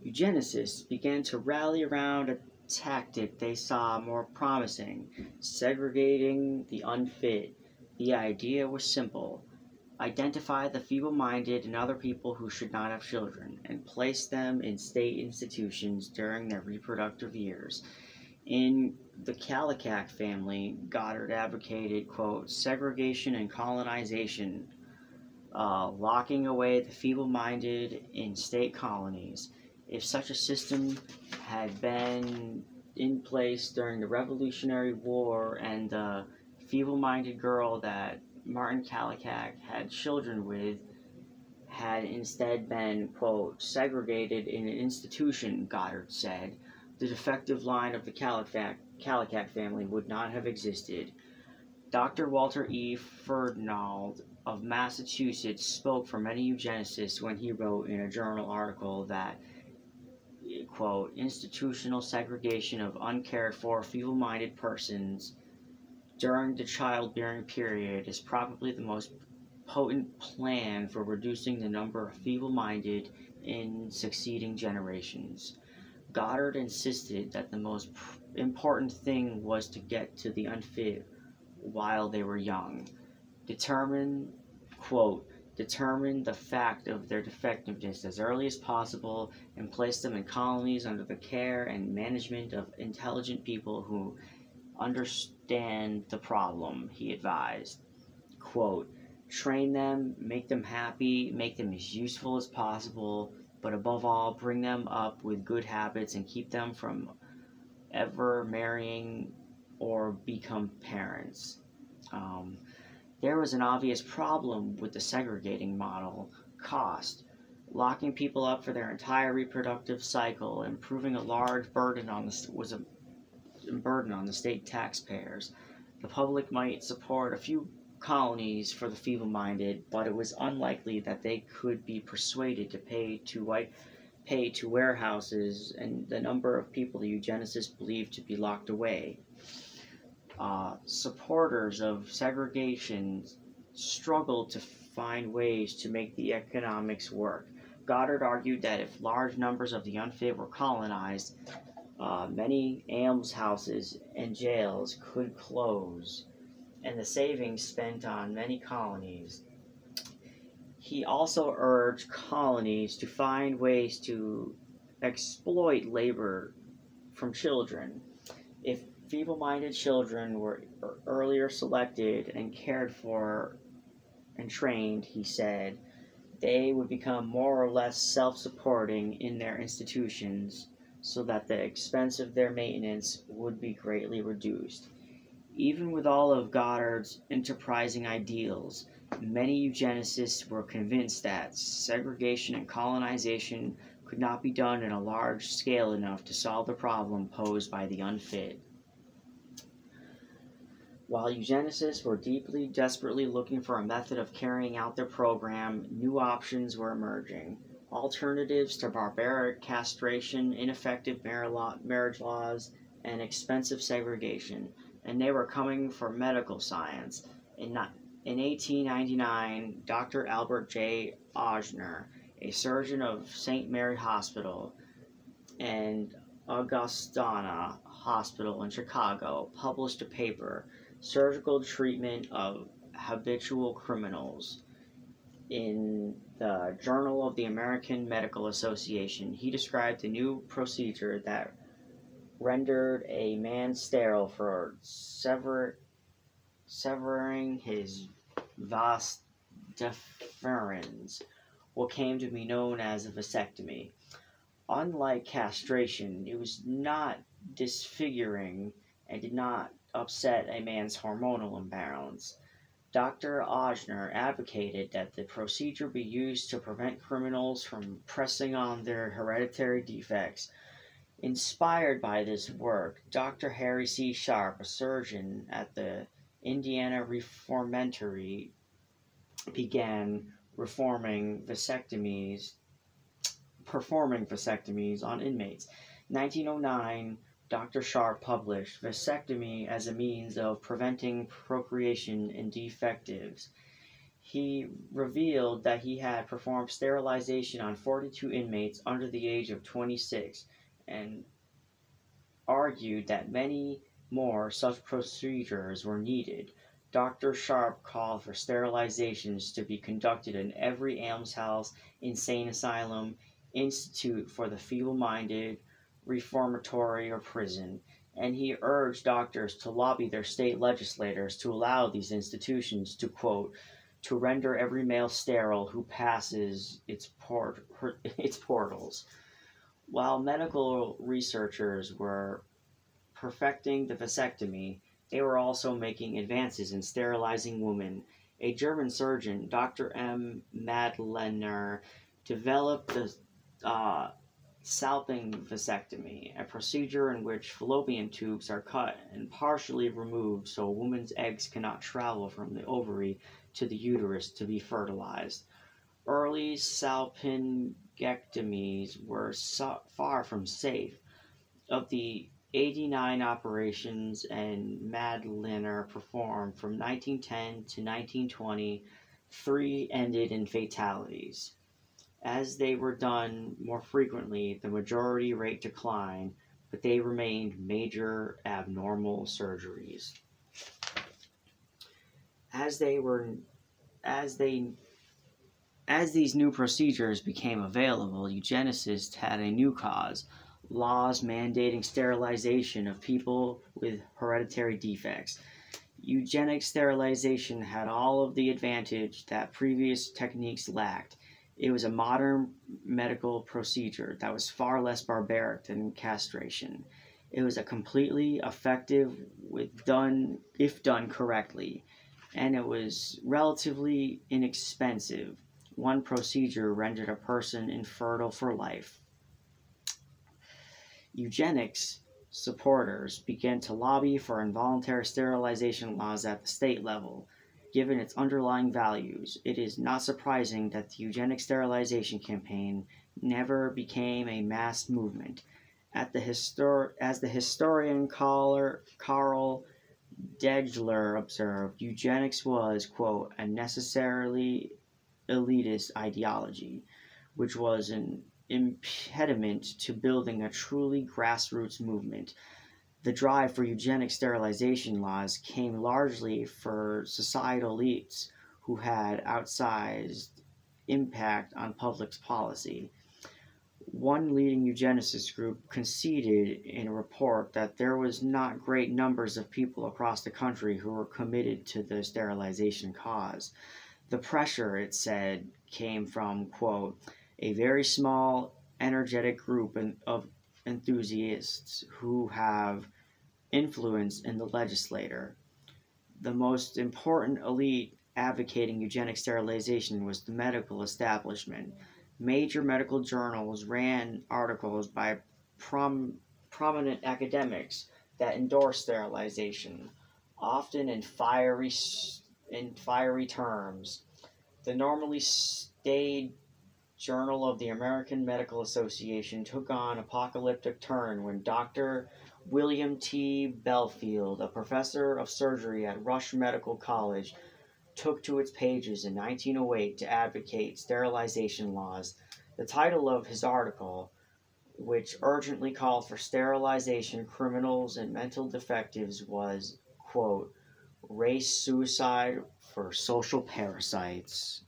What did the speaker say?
Eugenicists began to rally around a tactic they saw more promising: segregating the unfit. The idea was simple: identify the feeble minded and other people who should not have children, and place them in state institutions during their reproductive years. In the Kallikak family, Goddard advocated, quote, segregation and colonization, locking away the feeble minded in state colonies. If such a system had been in place during the Revolutionary War and the feeble minded girl that Martin Kallikak had children with had instead been, quote, segregated in an institution, Goddard said, the defective line of the Kallikak family would not have existed. Dr. Walter E. Ferdinand of Massachusetts spoke for many eugenicists when he wrote in a journal article that, quote, institutional segregation of uncared for feeble-minded persons during the childbearing period is probably the most potent plan for reducing the number of feeble-minded in succeeding generations. Goddard insisted that the most important thing was to get to the unfit while they were young. Determine the fact of their defectiveness as early as possible and place them in colonies under the care and management of intelligent people who understand the problem, he advised. Quote, train them, make them happy, make them as useful as possible, but above all, bring them up with good habits and keep them from ever marrying or become parents. There was an obvious problem with the segregating model: cost. Locking people up for their entire reproductive cycle and proving a large burden on the state taxpayers. The public might support a few colonies for the feeble-minded, but it was unlikely that they could be persuaded to pay to warehouses and the number of people the eugenicists believed to be locked away. Supporters of segregation struggled to find ways to make the economics work. Goddard argued that if large numbers of the unfit were colonized, many almshouses and jails could close, and the savings spent on many colonies. He also urged colonies to find ways to exploit labor from children. If feeble-minded children were earlier selected and cared for and trained, he said, they would become more or less self-supporting in their institutions, so that the expense of their maintenance would be greatly reduced. Even with all of Goddard's enterprising ideals, many eugenicists were convinced that segregation and colonization could not be done in a large scale enough to solve the problem posed by the unfit. While eugenicists were desperately looking for a method of carrying out their program, new options were emerging. Alternatives to barbaric castration, ineffective marriage laws, and expensive segregation, and they were coming for medical science. In 1899, Dr. Albert J. Ochsner, a surgeon of St. Mary Hospital and Augustana Hospital in Chicago, published a paper, Surgical Treatment of Habitual Criminals, in the Journal of the American Medical Association. He described a new procedure that rendered a man sterile for severing his vas deferens, what came to be known as a vasectomy. Unlike castration, it was not disfiguring and did not upset a man's hormonal imbalance. Dr. Ochsner advocated that the procedure be used to prevent criminals from pressing on their hereditary defects. Inspired by this work, Dr. Harry C. Sharp, a surgeon at the Indiana Reformatory, began performing vasectomies on inmates. In 1909, Dr. Sharp published Vasectomy as a Means of Preventing Procreation in Defectives. He revealed that he had performed sterilization on 42 inmates under the age of 26 and argued that many more such procedures were needed. Dr. Sharp called for sterilizations to be conducted in every almshouse, insane asylum, institute for the feeble-minded, reformatory, or prison, and he urged doctors to lobby their state legislators to allow these institutions to, quote, to render every male sterile who passes its portals. While medical researchers were perfecting the vasectomy, they were also making advances in sterilizing women. A German surgeon, Dr. M. Madlener, developed the salping vasectomy, a procedure in which fallopian tubes are cut and partially removed so a woman's eggs cannot travel from the ovary to the uterus to be fertilized. Early salpingectomies were far from safe. Of the 89 operations and Madlener performed from 1910 to 1920, 3 ended in fatalities. As they were done more frequently, the majority rate declined, but they remained major abnormal surgeries. As these new procedures became available, eugenicists had a new cause: laws mandating sterilization of people with hereditary defects. Eugenic sterilization had all of the advantage that previous techniques lacked. It was a modern medical procedure that was far less barbaric than castration. It was a completely effective if done correctly, and it was relatively inexpensive. One procedure rendered a person infertile for life. Eugenics supporters began to lobby for involuntary sterilization laws at the state level. Given its underlying values, it is not surprising that the eugenic sterilization campaign never became a mass movement. As the historian Carl Degler observed, eugenics was, quote, a necessarily elitist ideology, which was an impediment to building a truly grassroots movement. The drive for eugenic sterilization laws came largely for societal elites who had outsized impact on public policy. One leading eugenicist group conceded in a report that there was not great numbers of people across the country who were committed to the sterilization cause. The pressure, it said, came from, quote, a very small, energetic group of enthusiasts who have influence in the legislature. The most important elite advocating eugenic sterilization was the medical establishment. Major medical journals ran articles by prominent academics that endorsed sterilization, often in fiery terms. The normally staid Journal of the American Medical Association took on an apocalyptic turn when Dr. William T. Belfield, a professor of surgery at Rush Medical College, took to its pages in 1908 to advocate sterilization laws. The title of his article, which urgently called for sterilization criminals and mental defectives, was, quote, Race Suicide for Social Parasites.